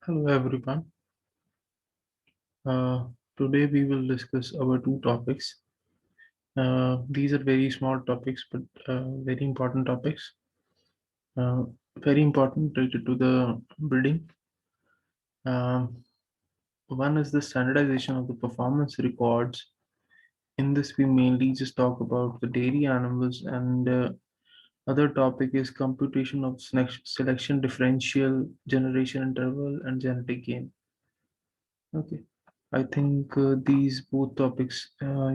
Hello everyone. Uh, Today we will discuss our two topics. These are very small topics, but very important topics. Uh, Very important related to the breeding. Um One is the standardization of the performance records. In this, we mainly just talk about the dairy animals, and other topic is computation of selection differential, generation interval, and genetic gain. Okay. I think these both topics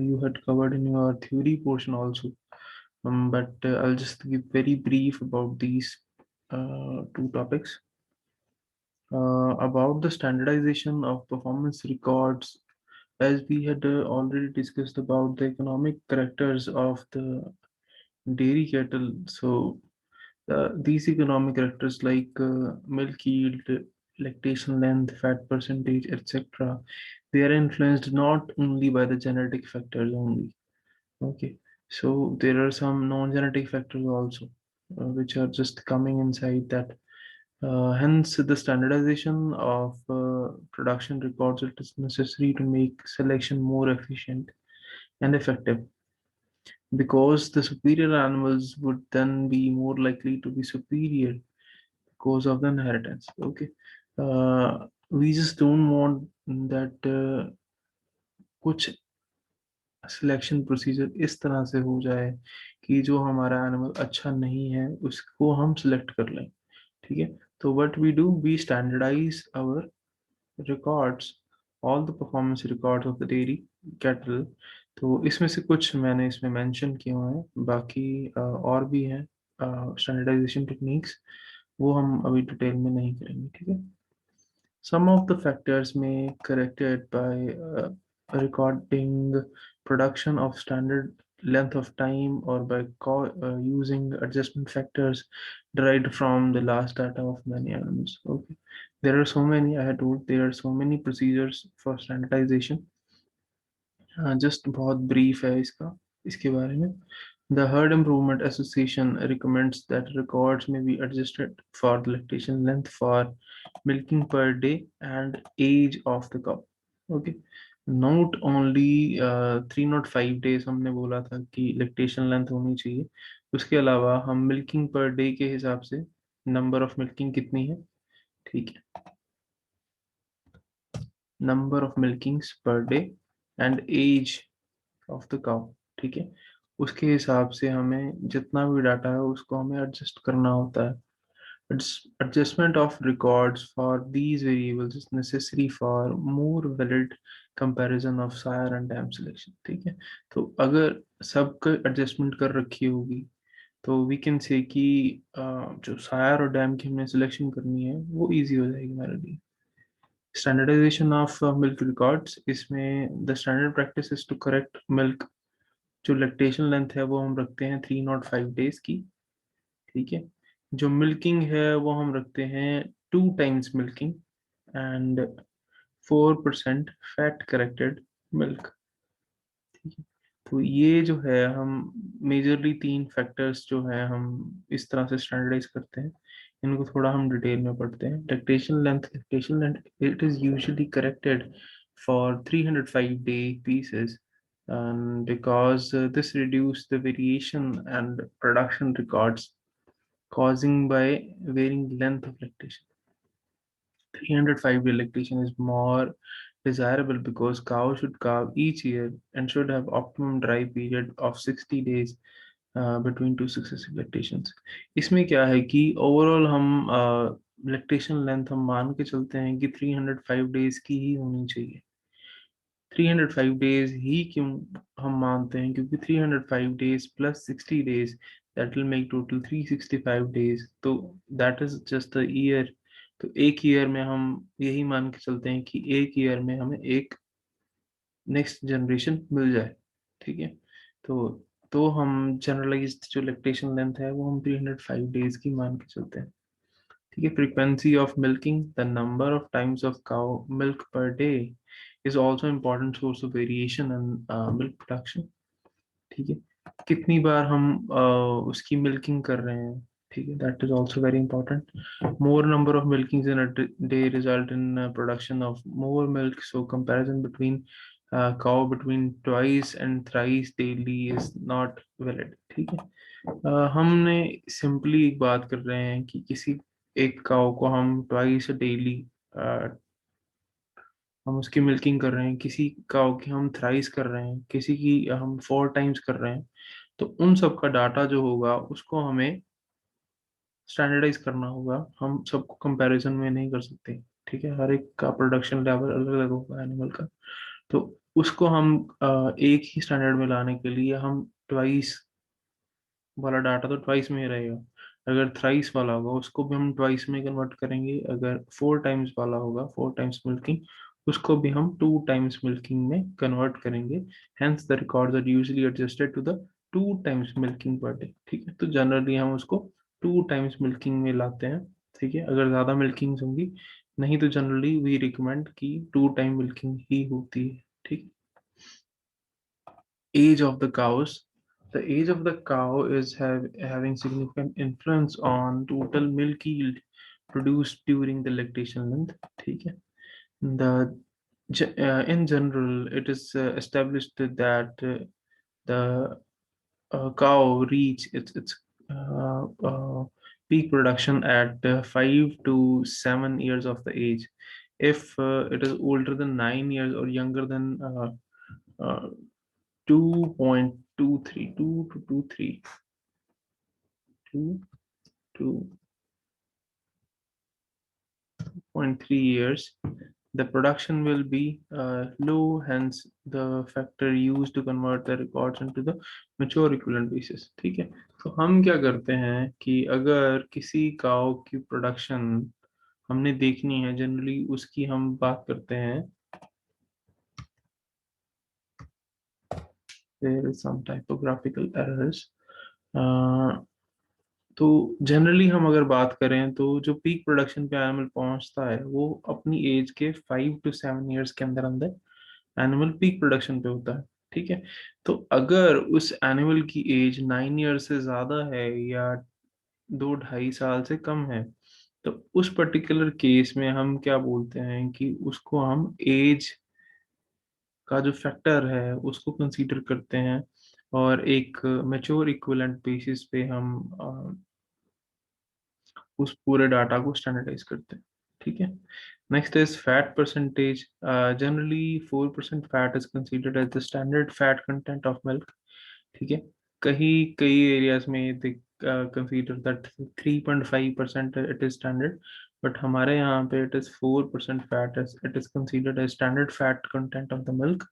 you had covered in your theory portion also. But I'll just give very brief about these two topics. About the standardization of performance records, as we had already discussed about the economic characters of the dairy cattle. So these economic characters like milk yield, lactation length, fat percentage, etc., they are influenced not only by the genetic factors only. Okay, so there are some non-genetic factors also, which are just coming inside that. Hence, the standardization of production records it is necessary to make selection more efficient and effective because the superior animals would then be more likely to be superior because of the inheritance. Okay, we just don't want that कुछ selection procedure इस तरह से हो जाए कि जो हमारा animal अच्छा नहीं है उसको हम सिलेक्ट कर लें. ठीक है. तो what we do we standardise our records all the performance records of the dairy cattle. तो इसमें से कुछ मैंने इसमें मेंशन किए हुए हैं, बाकी और भी हैं स्टैंडर्डाइजेशन टेक्निक्स, वो हम अभी डिटेल में नहीं करेंगे. ठीक है. Some of the factors may corrected by recording production of standard length of time or by using adjustment factors derived from the last data of many animals. Okay, there are so many. I had told there are so many procedures for standardization. Just बहुत brief है इसके बारे में. The Herd Improvement Association recommends that records may be adjusted for the lactation length for milking per day and age of the cow. Okay. Not only 305 days हमने बोला था कि lactation length होनी चाहिए, उसके अलावा हम milking per day के हिसाब से number of milking कितनी है. ठीक है. Number of milkings per day and age of the cow. ठीक है. उसके हिसाब से हमें जितना भी डाटा है उसको हमें एडजस्ट करना होता है. Adjustment of records for these variables is necessary for more valid comparison of sire and dam selection. ठीक है. तो अगर सबका एडजस्टमेंट कर रखी होगी तो वी कैन से कि जो सायर और डैम की हमने सिलेक्शन करनी है वो इजी हो जाएगी हमारे लिए. स्टैंडर्डाइजेशन ऑफ मिल्क रिकॉर्ड्स, इसमें the standard practice is to correct milk. जो लैक्टेशन लेंथ है वो हम रखते हैं 305 डेज की. ठीक है. जो मिल्किंग है वो हम रखते हैं 2 times milking and 4% fat corrected milk. ठीक है. तो ये जो है हम मेजरली 3 फैक्टर्स जो है हम इस तरह से स्टैंडर्डाइज करते हैं. इनको थोड़ा हम डिटेल में पढ़ते हैं. Lactation length it is usually corrected for 305 day pieces, and because this reduce the variation and production records causing by varying length of lactation. 305-day lactation is more desirable because cows should calve each year and should have optimum dry period of 60 days between two successive lactations. इसमें क्या है कि overall हम lactation length हम मान के चलते हैं कि 305 डेज की ही होनी चाहिए. 305 डेज ही क्यों हम मानते हैं, क्योंकि 305 days plus 60 days that will make total 365 days. तो that is just a year. तो एक ईयर में हम यही मान के चलते हैं कि एक ईयर में हमें एक नेक्स्ट जनरेशन मिल जाए. ठीक है. तो हम जनरलाइज्ड जो लैक्टेशन लेंथ है वो हम 305 डेज की मान के चलते हैं. ठीक है. Frequency of milking, the number of times of cow milk per day is also important source of variation in milk production. ठीक है. कितनी बार हम उसकी मिल्किंग कर रहे हैं ठीक है, that is also very important. More number of milkings in a day result in production of more milk, so comparison between cow between twice and thrice daily is not valid. ठीक है. हमने simply एक बात कर रहे हैं कि किसी एक काऊ को हम ट्वाइस डेली हम उसकी मिल्किंग कर रहे हैं, किसी काऊ की हम थ्राइस कर रहे हैं, किसी की हम 4 टाइम्स कर रहे हैं. तो उन सब का डाटा जो होगा उसको हमें स्टैंडर्डाइज करना होगा. हम सबको कंपैरिजन में नहीं कर सकते. ठीक है, हर एक का प्रोडक्शन लेवल अलग अलग होगा एनिमल का. तो उसको हम एक ही स्टैंडर्ड में लाने के लिए हम ट्वाइस वाला डाटा तो ट्वाइस में ही रहेगा. अगर थ्राइस वाला होगा उसको भी हम ट्वाइस में कन्वर्ट करेंगे. अगर 4 टाइम्स वाला होगा, 4 टाइम्स मिल्किंग, उसको भी हम 2 टाइम्स मिल्किंग में कन्वर्ट करेंगे. Hence the records are usually adjusted to the 2 times milking per day. ठीक है, तो जनरली हम उसको 2 टाइम्स मिल्किंग में लाते हैं. ठीक है, अगर ज़्यादा मिल्किंग्स होंगी, नहीं तो जनरली वी रिकमेंड कि 2 टाइम मिल्किंग ही होती है. ठीक. Age of the cows. The age of the cow is having significant influence on total milk yield produced during the lactation length. ठीक है. The in general, it is established that the cow reach its peak production at 5 to 7 years of the age. If it is older than 9 years or younger than 2.23, 2.3 years, the production will be low. Hence, the factor used to convert the records into the mature equivalent basis. ठीक है. तो हम क्या करते हैं कि अगर किसी काऊ की प्रोडक्शन हमने देखनी है, जनरली उसकी हम बात करते हैं. There is some typographical errors. तो जनरली हम अगर बात करें तो जो पीक प्रोडक्शन पे एनिमल पहुंचता है वो अपनी एज के 5 to 7 years के अंदर अंदर एनिमल पीक प्रोडक्शन पे होता है. ठीक है. तो अगर उस एनिमल की एज 9 years से ज्यादा है या 2 ढाई साल से कम है, तो उस पर्टिकुलर केस में हम क्या बोलते हैं कि उसको हम एज का जो फैक्टर है उसको कंसीडर करते हैं और एक मेच्योर इक्विवेलेंट बेसिस पे हम उस पूरे डाटा को स्टैंडर्डाइज करते हैं. ठीक है. Next is fat percentage. Generally 4% fat is considered as the standard fat content of milk. ठीक है. कई एरियाज में they consider that 3.5% it is standard, but हमारे यहाँ पे it is 4% fat. It is considered as standard fat content of the milk.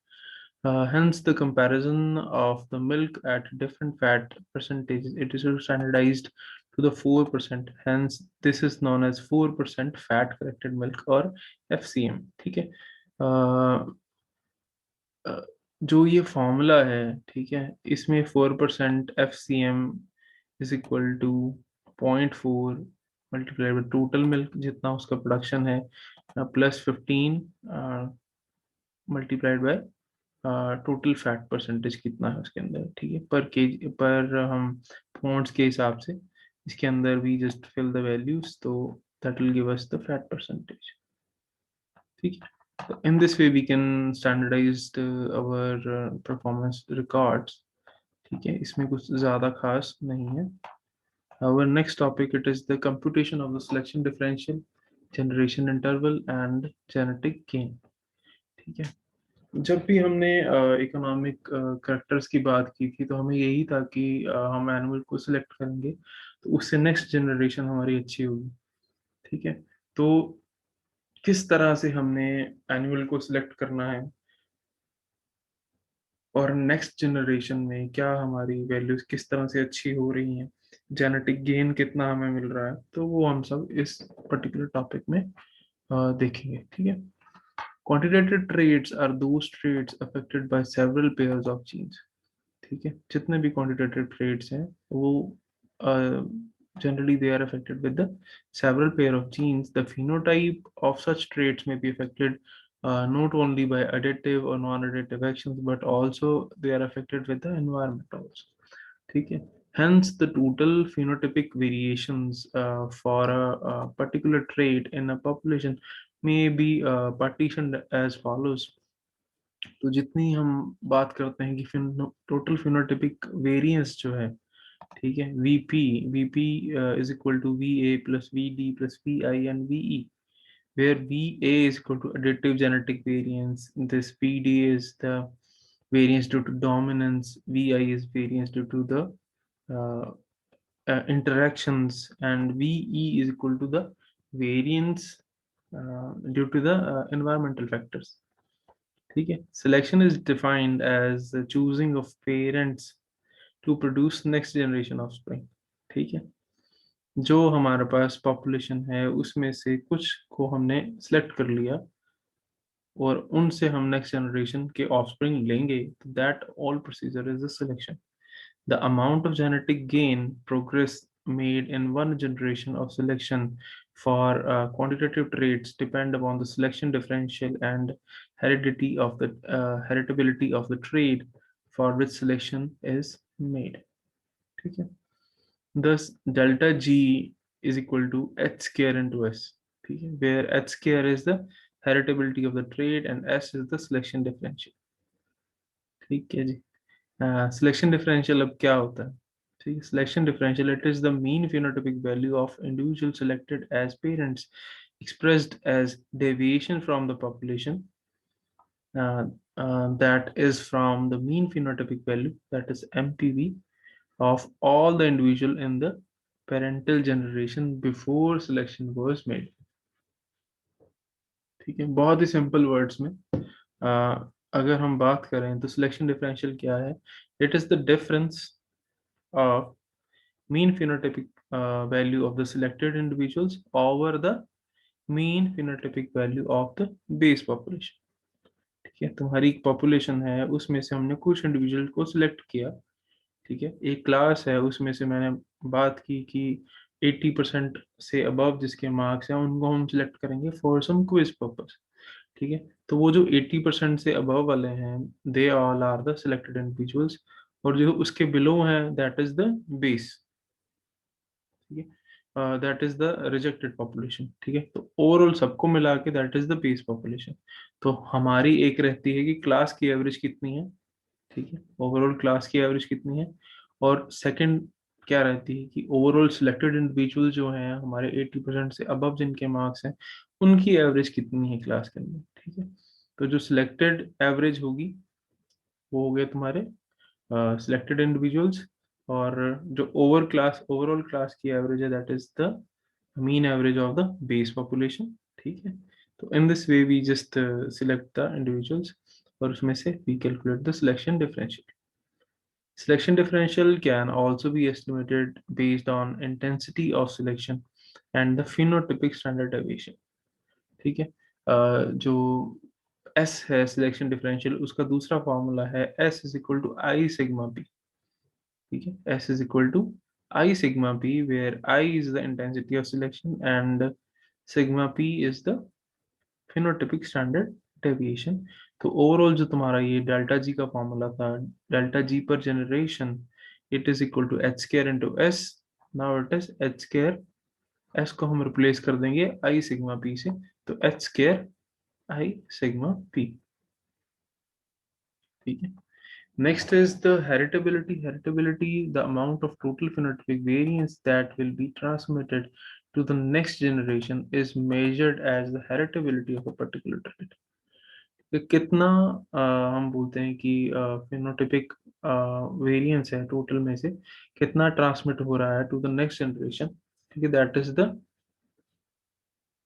Hence, the comparison of the milk at different fat percentages, it is standardized to the 4%. Hence, this is known as 4% fat corrected milk or FCM. ठीक है. uh, जो ये formula है, ठीक है, इसमें 4% FCM is equal to 0.4 multiply by total milk जितना उसका प्रोडक्शन है, plus 15 multiplied by total fat percentage कितना है उसके अंदर. ठीक है, पर केजी पर हम पॉइंट्स के हिसाब से इसके अंदर भी जस्ट फिल द वैल्यूज, तो that will give us the fat percentage. ठीक है. तो in this way we can standardise our performance records. ठीक है, इसमें कुछ ज़्यादा खास नहीं है. Our next topic, it is the computation of the selection differential, generation interval and genetic gain. ठीक है. जब भी हमने इकोनॉमिक करेक्टर्स की बात की थी तो हमें यही था कि हम एनिमल को सिलेक्ट करेंगे तो उससे नेक्स्ट जनरेशन हमारी अच्छी होगी. ठीक है. तो किस तरह से हमने एनिमल को सिलेक्ट करना है और नेक्स्ट जनरेशन में क्या हमारी वैल्यूज किस तरह से अच्छी हो रही हैं, जेनेटिक गेन कितना हमें मिल रहा है, तो वो हम सब इस पर्टिकुलर टॉपिक में देखेंगे. ठीक है. Quantitative traits are those traits affected by several pairs of genes. ठीक है. जितने भी क्वांटिटेटिव ट्रेड्स हैं वो generally they are affected with the several pair of genes. The phenotype of such traits may be affected not only by additive or non-additive actions but also they are affected with the environment also. ठीक है. Hence, the total phenotypic variations for a particular trait in a population may be partitioned as follows. तो जितनी हम बात करते हैं कि total phenotypic variance जो है, ठीक है, VP is equal to V A plus V D plus V I and V E, where VA is equal to additive genetic variance, this PD is the variance due to dominance, VI is variance due to the uh, interactions, and VE is equal to the variance due to the environmental factors. ठीक है. Selection is defined as the choosing of parents to produce next generation offspring. ठीक है. जो हमारे पास population है उसमें से कुछ को हमने सेलेक्ट कर लिया और उनसे हम नेक्स्ट जनरेशन के ऑफस्प्रिंग लेंगे, तो that all procedure is the selection. The amount of genetic gain progress made in one generation of selection for quantitative traits depend upon the selection differential and heritability of the trait for which selection is made. ठीक है. Thus, delta G is equal to H square into S, ठीक है, where H square is the heritability of the trait and S is the selection differential. ठीक है जी. Selection differential अब क्या होता है? ठीक है, selection differential, it is the mean phenotypic value of individual selected as parents expressed as deviation from the population that is from the mean phenotypic value, that is MPV, of all the individual in the parental generation before selection was made. ठीक है, बहुत ही simple words में अगर हम बात करें तो selection differential क्या है? It is the difference of mean phenotypic value of the selected individuals over the mean phenotypic value of the base population. ठीक है, तुम्हारी पॉपुलेशन है उसमें से हमने कुछ इंडिविजुअल को सिलेक्ट किया. ठीक है, एक क्लास है उसमें से मैंने बात की कि 80% से अबव जिसके मार्क्स हैं उनको हम सिलेक्ट करेंगे फॉर सम क्विज पर्पस. ठीक है, तो वो जो 80% से अबव वाले हैं they all are the selected individuals, और जो उसके बिलो हैं दैट इज द बेस. ठीक है, that is the rejected population. ठीक है, तो ओवरऑल सबको मिला के that is the base population. तो हमारी एक रहती है कि क्लास की एवरेज कितनी है. ठीक है, ओवरऑल क्लास की एवरेज कितनी है. और सेकंड क्या रहती है कि ओवरऑल सिलेक्टेड इंडिविजुअल जो हैं हमारे 80% से अबव जिनके मार्क्स हैं उनकी एवरेज कितनी है क्लास के अंदर. ठीक है, तो जो सिलेक्टेड एवरेज होगी वो हो गए तुम्हारे सिलेक्टेड इंडिविजुअल्स, और जो ओवरऑल क्लास की एवरेज है that is the mean average of the base population. ठीक है, तो in this way we just select the individuals और उसमें से we calculate the selection differential. Selection differential can also be estimated based on intensity of selection and the phenotypic standard deviation. ठीक है, जो S है सिलेक्शन डिफरेंशियल उसका दूसरा formula है S is equal to I sigma P. ठीक है, S is equal to I sigma P where I is the intensity of selection and sigma P is the phenotypic standard deviation. तो overall जो तुम्हारा ये delta G का formula था, delta G per generation, it is equal to H square into S. Now it is H square, S को हम replace कर देंगे आई सिग्मा पी से, तो एच स्केयर आई सिग्मा पी. ठीक है, next is the heritability, the amount of total phenotypic variance that will be transmitted to the next generation is measured as the heritability of a particular trait. कि कितना हम बोलते हैं कि phenotypic variance है total में से कितना ट्रांसमिट हो रहा है टू द नेक्स्ट जनरेशन. ठीक है, that is the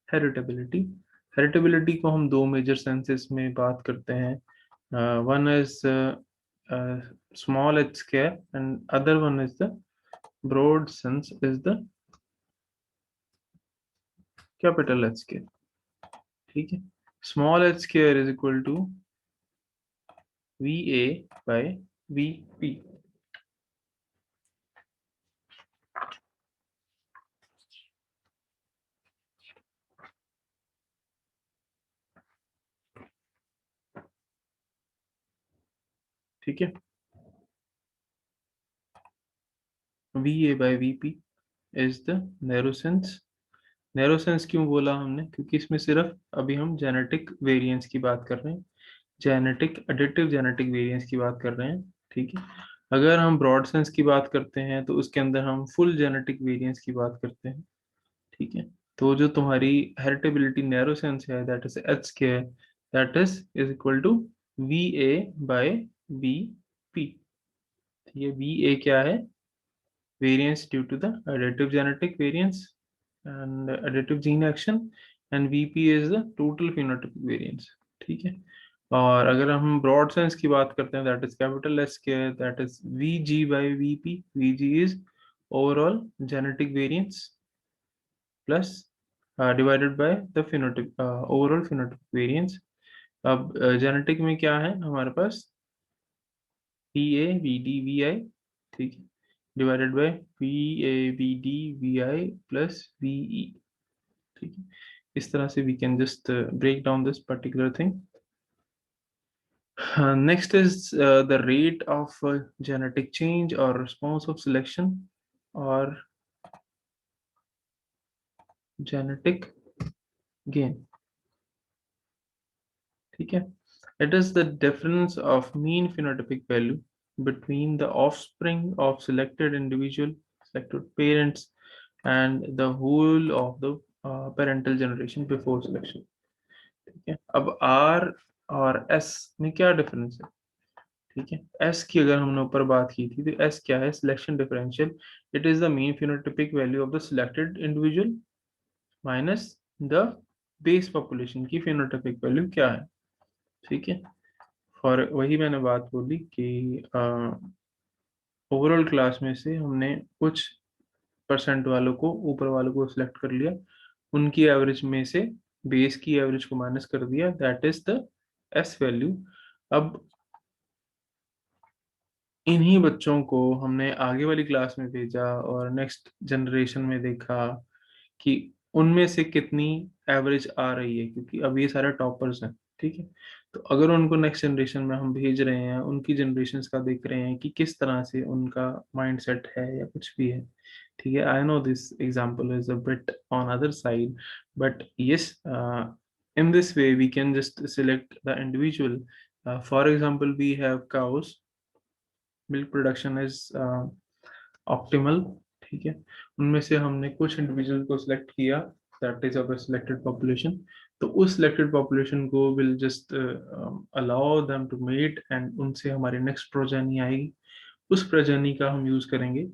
heritability. Heritability को हम दो मेजर सेंसेस में बात करते हैं. One is small H square and other one is the broad sense is the capital H square. ठीक है, small H square is equal to V A by V P. ठीक है, VA by VP is the narrow sense। Narrow sense क्यों बोला हमने? क्योंकि इसमें सिर्फ अभी हम जेनेटिक वेरिएंस की बात कर रहे हैं, जेनेटिक एडिटिव जेनेटिक वेरिएंस की बात कर रहे हैं, ठीक है। अगर हम ब्रॉड सेंस की बात करते हैं तो उसके अंदर हम फुल जेनेटिक वेरिएंस की बात करते हैं, ठीक है। तो जो तुम्हारी हेरिटेबिलिटी नैरो सेंस है, that is H square, that is equal to VA by VP। ये VA क्या है? variance due to the additive genetic variance and additive gene action, and VP is the total phenotypic variance, ठीक है। और अगर हम broad sense की बात करते हैं, that is capital S K, that is VG by VP। VG is overall genetic variance plus divided by the phenotype overall phenotypic variance. अब जेनेटिक में क्या है हमारे पास? PA/BD/VI, ठीक है, divided by PA/BD/VI plus VE, ठीक है। इस तरह से we can just break down this particular thing. Next is the rate of genetic change or response of selection or genetic gain, ठीक है। It is the difference of mean phenotypic value between the offspring of selected individual, selected parents, and the whole of the parental generation before selection, ठीक है। अब R और S में क्या difference है? ठीक है, S की अगर हमने ऊपर बात की थी तो S क्या है? Selection differential. It is the mean phenotypic value of the selected individual minus the base population की फिनोटिपिक वैल्यू क्या है, ठीक है। और वही मैंने बात बोली कि ओवरऑल क्लास में से हमने कुछ परसेंट वालों को, ऊपर वालों को सिलेक्ट कर लिया, उनकी एवरेज में से बेस की एवरेज को माइनस कर दिया, that is the S value. अब इन्हीं बच्चों को हमने आगे वाली क्लास में भेजा और नेक्स्ट जनरेशन में देखा कि उनमें से कितनी एवरेज आ रही है, क्योंकि अब ये सारे टॉपर्स हैं, ठीक है। तो अगर उनको नेक्स्ट जनरेशन में हम भेज रहे हैं, उनकी जनरेशन्स का देख रहे हैं कि किस तरह से उनका माइंडसेट है या कुछ भी है, ठीक है। I know this example is a bit on other side, but yes, in this way we can just select the individual. For example, we have cows, milk production is optimal, ठीक है। उनमें से हमने कुछ इंडिविजुअल को select किया, that is of selected population. तो उस सिलेक्टेड पॉपुलेशन को will just allow them to mate, and उनसे हमारी नेक्स्ट प्रोजेनी आएगी, उस प्रोजेनी का हम यूज करेंगे,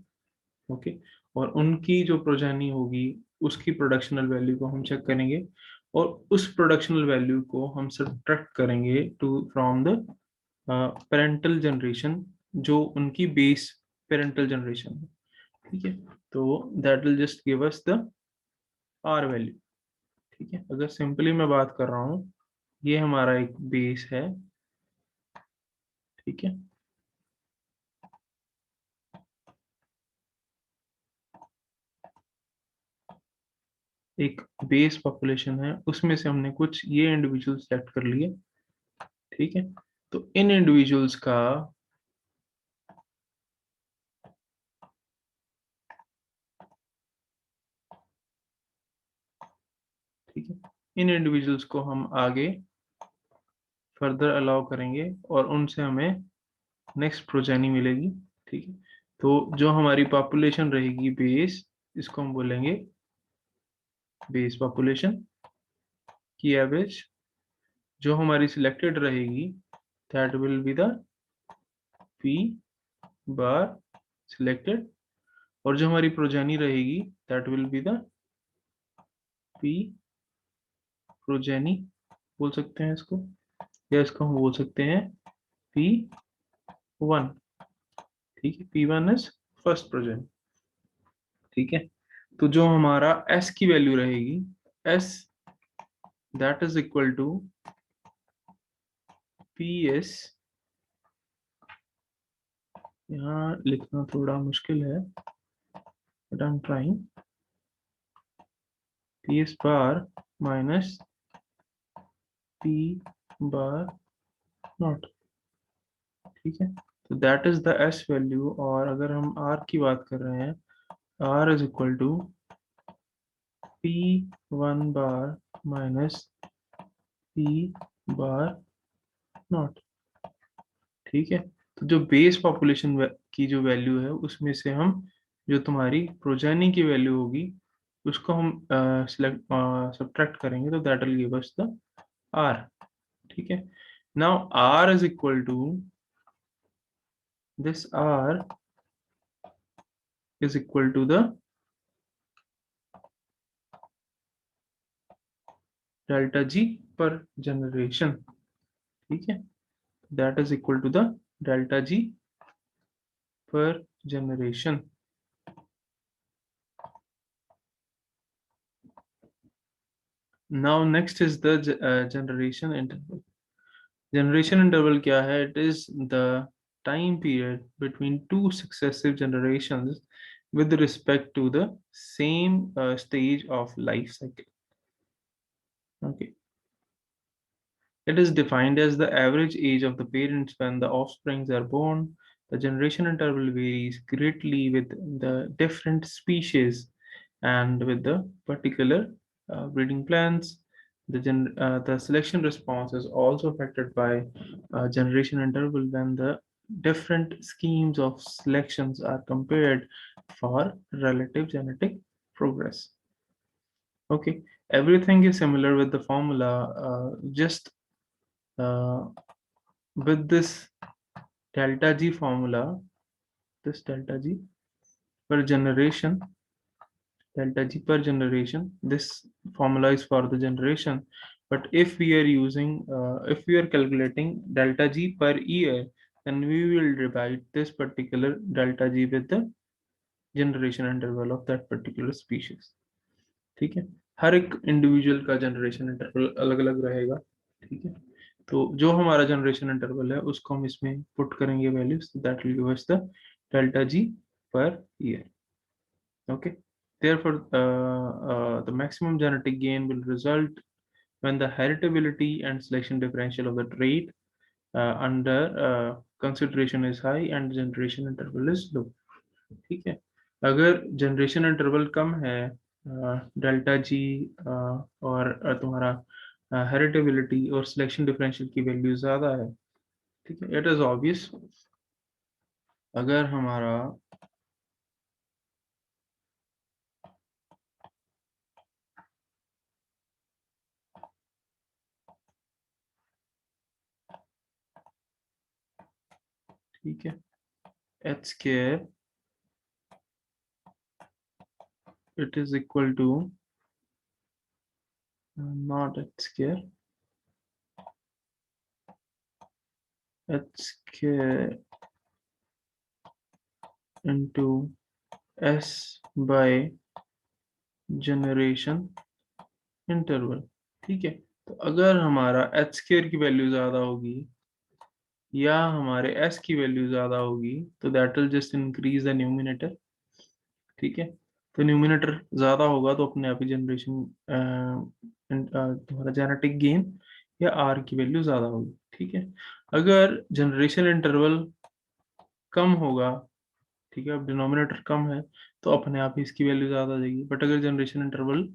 ओके। और उनकी जो प्रोजेनी होगी उसकी प्रोडक्शनल वैल्यू को हम चेक करेंगे, और उस प्रोडक्शनल वैल्यू को हम सब्ट्रैक्ट करेंगे to from the parental generation, जो उनकी बेस पेरेंटल जनरेशन है, ठीक है। तो that will just give us the R value, ठीक है। अगर सिंपली मैं बात कर रहा हूँ, ये हमारा एक बेस है, ठीक है। एक बेस पॉपुलेशन है, उसमें से हमने कुछ ये इंडिविजुअल सेलेक्ट कर लिए, ठीक है। तो इन इंडिविजुअल्स का ठीक है, इन इंडिविजुअल्स को हम आगे फर्दर अलाउ करेंगे और उनसे हमें नेक्स्ट प्रोजेनी मिलेगी, ठीक है। तो जो हमारी पॉपुलेशन रहेगी बेस, इसको हम बोलेंगे बेस पॉपुलेशन की एवरेज। जो हमारी सिलेक्टेड रहेगी, that will be the P bar selected. और जो हमारी प्रोजेनी रहेगी, that will be the P progeny, बोल सकते हैं इसको, या इसको हम बोल सकते हैं P1, ठीक है। P1 इज फर्स्ट प्रोजेनी, ठीक है। तो जो हमारा S की वैल्यू रहेगी, S that is equal to PS, यहाँ लिखना थोड़ा मुश्किल है, but I am trying, PS bar minus P bar naught, ठीक है। तो that is the S value. और अगर हम आर की बात कर रहे हैं, R is equal to P one bar minus P bar naught. ठीक है, तो जो बेस पॉपुलेशन की जो वैल्यू है उसमें से हम जो तुम्हारी प्रोजेनी की वैल्यू होगी उसको हम सिलेक्ट सब्ट्रैक्ट करेंगे, तो that will give us the R. ठीक है, now R is equal to this R is equal to the delta G per generation. ठीक है, that is equal to the delta G per generation. Now next is the generation interval. Generation interval क्या है? It is the time period between two successive generations with respect to the same stage of life cycle. Okay. It is defined as the average age of the parents when the offsprings are born. The generation interval varies greatly with the different species and with the particular breeding plans. The selection response is also affected by generation interval when the different schemes of selections are compared for relative genetic progress. Okay, everything is similar with the formula, just uh, with this delta G formula, this per generation, delta G per generation, this formula is for the generation. But if we are using, if we are calculating delta G per year, then we will divide this particular delta G with the generation interval of that particular species. ठीक है, हर एक individual का generation interval अलग अलग रहेगा। ठीक है, तो जो हमारा जनरेशन इंटरवल है उसको हम इसमें पुट करेंगे values, that will give us the delta G per year. Okay, therefore the maximum genetic gain will result when the heritability and selection differential of the trait under consideration is high and generation interval is low। ठीक है, अगर generation interval कम है, delta G और तुम्हारा heritability और selection differential की value ज़्यादा है, ठीक है, इट इज़ ऑब्वियस अगर हमारा ठीक है H square it is equal to not H square, H square into S by generation interval. ठीक है, तो अगर हमारा एच स्केयर की वैल्यू ज़्यादा होगी या हमारे एस की वैल्यू ज़्यादा होगी, तो that will just increase the numerator. ठीक है, तो न्यूमिनेटर ज़्यादा होगा तो अपने आप ही जनरेशन तुम्हारा जेनेटिक गेन या आर की वैल्यू ज़्यादा होगी। ठीक है, अगर जनरेशन इंटरवल कम होगा, ठीक है, अब डिनोमिनेटर कम है तो अपने आप ही इसकी वैल्यू ज़्यादा आ जाएगी। बट अगर जनरेशन इंटरवल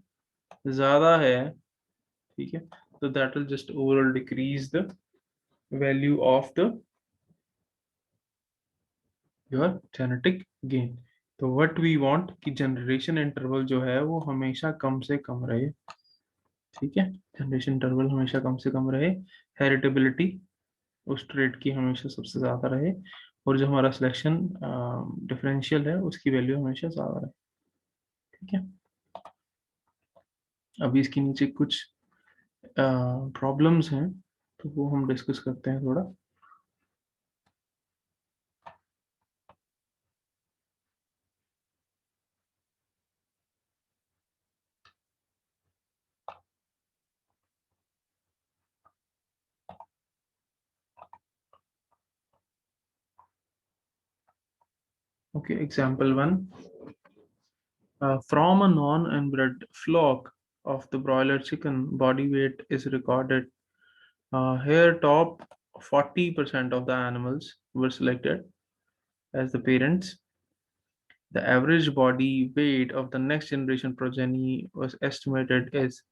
ज़्यादा है, ठीक है, तो that will just overall decrease the value of the your genetic gain. तो व्हाट वी वांट कि जनरेशन इंटरवल जो है वो हमेशा कम से कम रहे। ठीक है, जनरेशन इंटरवल हमेशा कम से कम रहे, हेरिटेबिलिटी उस ट्रेट की हमेशा सबसे ज़्यादा रहे, और जो हमारा सिलेक्शन डिफरेंशियल है उसकी वैल्यू हमेशा ज़्यादा रहे। ठीक है, अभी इसके नीचे कुछ प्रॉब्लम्स हैं तो वो हम डिस्कस करते हैं थोड़ा। Okay, example one, from a non-inbred flock of the broiler chicken, body weight is recorded. Here top 40% of the animals were selected as the parents. The average body weight of the next generation progeny was estimated as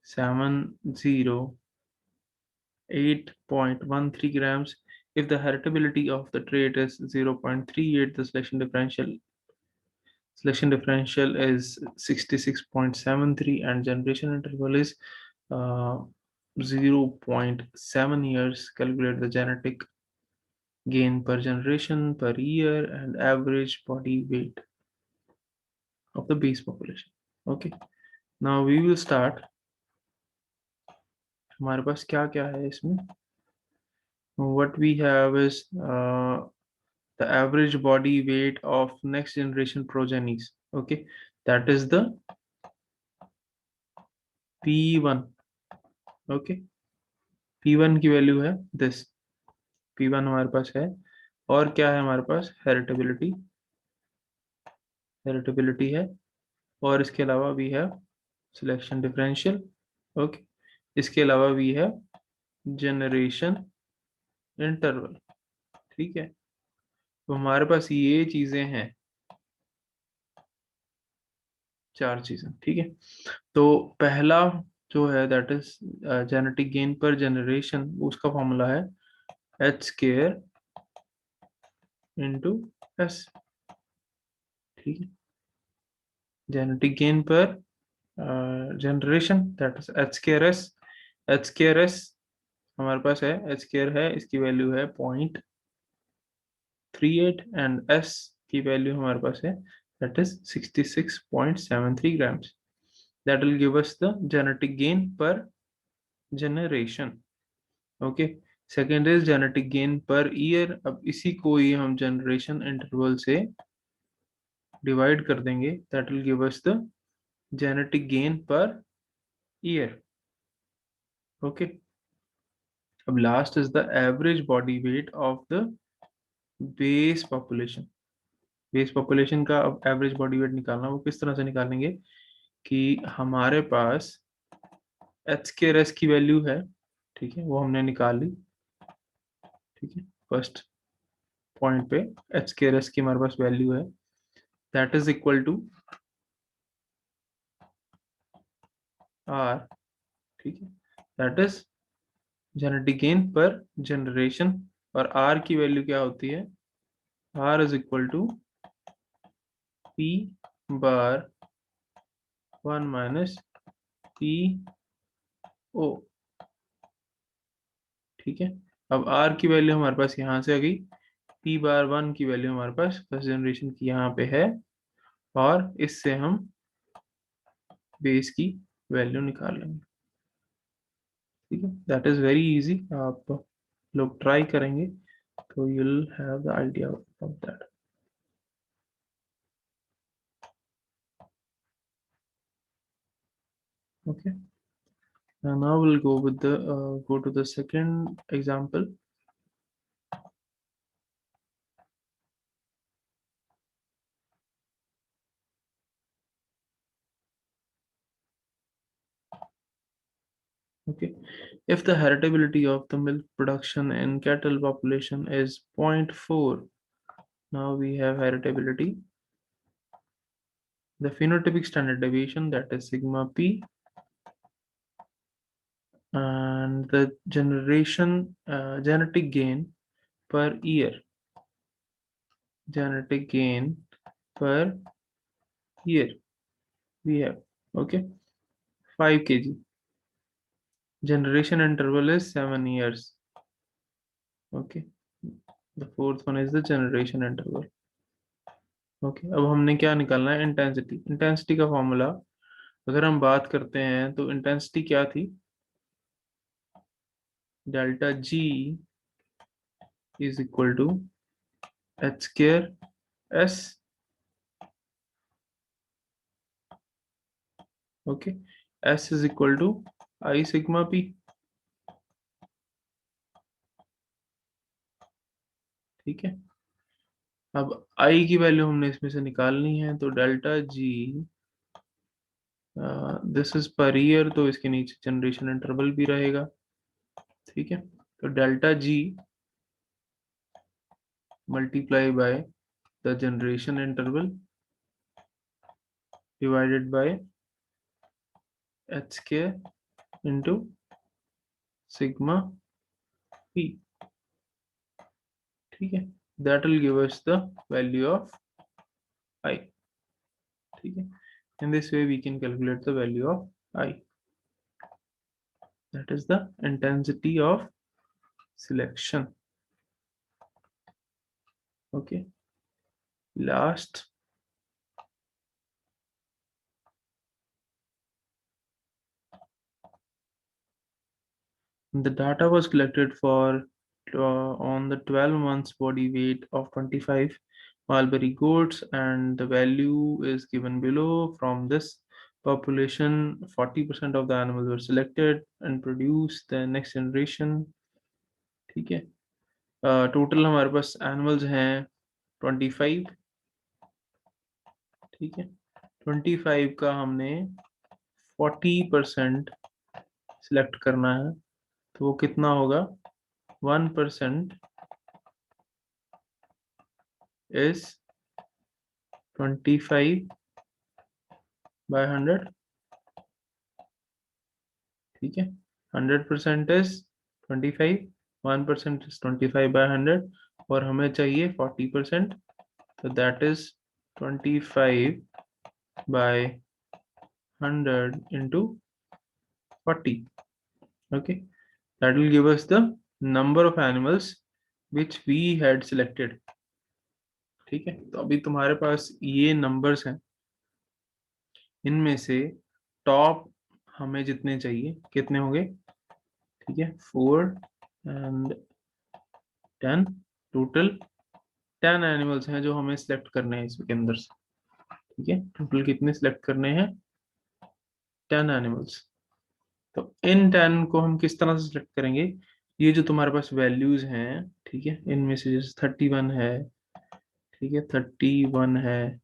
708.13 grams. If the heritability of the trait is 0.38, the selection differential is 66.73 and generation interval is uh, 0.7 years. Calculate the genetic gain per generation per year and average body weight of the base population. Okay, now we will start. हमारे पास क्या क्या है इसमें? What we have is the average body weight of next generation progenies. Okay, that is the P1. Okay, P1 की value है this. P1 हमारे पास है और क्या है हमारे पास? हेरिटेबिलिटी है और इसके अलावा भी है सिलेक्शन डिफरेंशियल. ओके, इसके अलावा भी है जनरेशन इंटरवल. ठीक है, तो हमारे पास ये चीजें हैं, चार चीजें. ठीक है, तो पहला जो है that is genetic gain per generation, उसका फॉर्मूला है एच स्केयर इंटू एस. ठीक है, genetic gain per generation that is H square S. H square S हमारे पास है, एच स्केयर है, इसकी वैल्यू है 0.38 एंड एस की वैल्यू हमारे पास है that is 66.73 grams. That will give us the genetic gain per generation. Okay, second is genetic gain per year. अब इसी को ही हम generation interval से divide कर देंगे. That will give us the genetic gain per year. Okay, अब last is the average body weight of the base population. Base population का अब एवरेज बॉडी वेट निकालना, वो किस तरह से निकालेंगे कि हमारे पास एच के एस की वैल्यू है. ठीक है, वो हमने निकाल ली. ठीक है, फर्स्ट पॉइंट पे एच के एस की हमारे पास वैल्यू है that is equal to R. ठीक है, that is genetic gain per generation और आर की वैल्यू क्या होती है? R is equal to P bar 1 minus P O. ठीक है, अब आर की वैल्यू हमारे पास यहाँ से आ गई. पी बार 1 की वैल्यू हमारे पास फर्स्ट जनरेशन की यहाँ पे है और इससे हम बेस की वैल्यू निकाल लेंगे. ठीक है, दैट इज वेरी इजी. आप लोग ट्राई करेंगे तो you will have the idea of that. Okay, and now we'll go with the go to the second example. Okay, if the heritability of the milk production in cattle population is 0.4, now we have heritability. The phenotypic standard deviation, that is sigma p, and the genetic gain per year. Genetic gain per year we have, okay, 5 kg. Generation interval is 7 years. Okay, the fourth one is the generation interval. Okay, अब हमने क्या निकालना है? Intensity. Intensity का formula अगर हम बात करते हैं तो इंटेंसिटी क्या थी? Delta G is equal to H square S. Okay, S is equal to I sigma P. ठीक है, अब आई की वैल्यू हमने इसमें से निकालनी है तो delta ji, this is per year तो इसके नीचे जनरेशन इंटरवल भी रहेगा. ठीक है, तो delta G multiply by the generation interval divided by H square into sigma P, ठीक है, that will give us the value of I, ठीक है. In this way we can calculate the value of I, that is the intensity of selection. Okay, last the data was collected for on the 12 months body weight of 25 Mulberry goats, and the value is given below. From this population 40% of the animals were selected and produced the next generation, ठीक है. Total हमारे पास animals हैं 25, ठीक है. 25 का हमने 40% select करना है, तो वो कितना होगा, 1% इज 25/100, ठीक है. 100% इज 25, 1% इज 25/100, और हमें चाहिए 40%, तो that is 25/100 into 40. Okay, that will give us the number of animals which we had selected, ठीक है. तो अभी तुम्हारे पास ये नंबर्स हैं, इनमें से टॉप हमें जितने चाहिए कितने होंगे, ठीक है, 4 एंड 10, टोटल 10 एनिमल्स हैं जो हमें सिलेक्ट करने हैं इसके अंदर से, ठीक है. टोटल कितने सिलेक्ट करने हैं, 10 एनिमल्स. तो इन 10 को हम किस तरह से सिलेक्ट करेंगे, ये जो तुम्हारे पास वैल्यूज हैं, ठीक है, इनमें से जैसे 31 है, ठीक है, 31 है,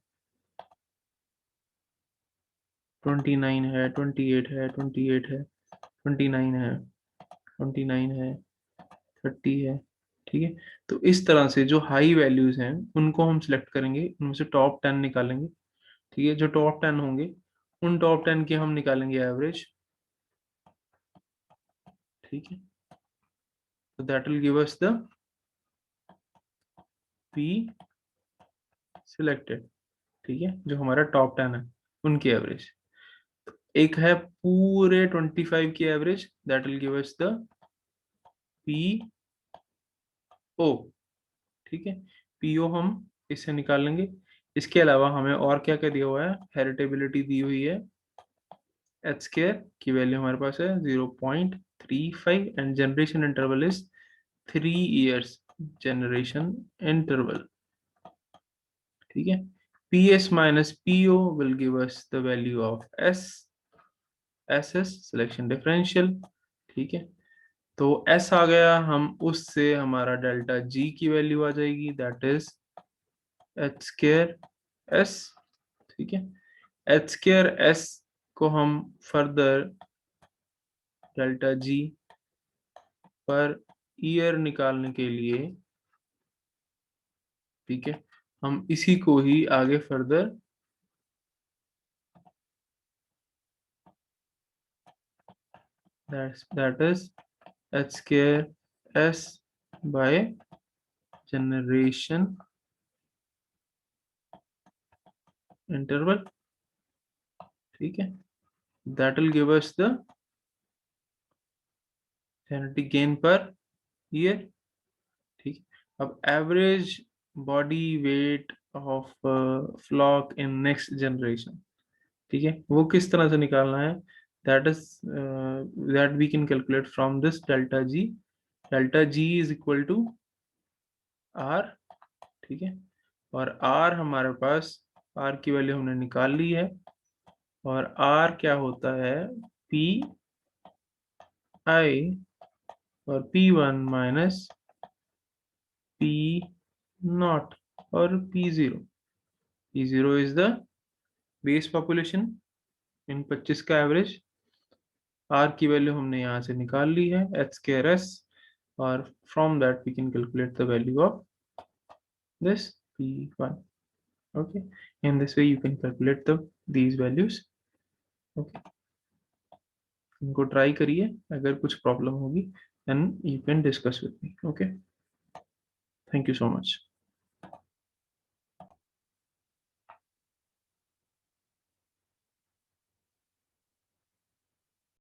29 है, 28 है, 28 है, 29 है, 29 है, 30 है, ठीक है. तो इस तरह से जो हाई वैल्यूज हैं उनको हम सिलेक्ट करेंगे, उनमें से टॉप 10 निकालेंगे, ठीक है. जो टॉप 10 होंगे उन टॉप 10 की हम निकालेंगे एवरेज, ठीक है. तो that will give us the P selected, ठीक है, जो हमारा टॉप 10 है उनकी एवरेज. एक है पूरे 25 की average, that will give us the P O, ठीक है. पीओ हम इससे निकाल लेंगे. इसके अलावा हमें और क्या क्या दिया हुआ है, हेरिटेबिलिटी दी हुई है, एच स्क्वायर की वैल्यू हमारे पास है 0.35 and generation interval is 3 years generation interval, ठीक है. P S minus PO will give us the value of S, S S selection differential, ठीक है. तो एस आ गया, हम उससे हमारा डेल्टा जी की वैल्यू आ जाएगी, that is H square S, ठीक है. एच स्क्वायर एस को हम further delta G per year निकालने के लिए, ठीक है, हम इसी को ही आगे further that is h square s by generation interval, ठीक है. that will give us the genetic gain per year, ठीक. अब average body weight of flock in next generation, ठीक है, वो किस तरह से निकालना है, that is that we can calculate from this delta G. Delta G is equal to R, ठीक है. और आर हमारे पास, आर की वैल्यू हमने निकाल ली है, और आर क्या होता है, पी आई और P1 माइनस पी नॉट और P0. P0 is the base population in 25 का एवरेज. आर की वैल्यू हमने यहाँ से निकाल ली है, H square S, or from that we can calculate the value of this P1. Okay, in this way you can calculate these values. Okay, इनको try करिए, अगर कुछ प्रॉब्लम होगी then you can discuss with me. Okay, thank you so much.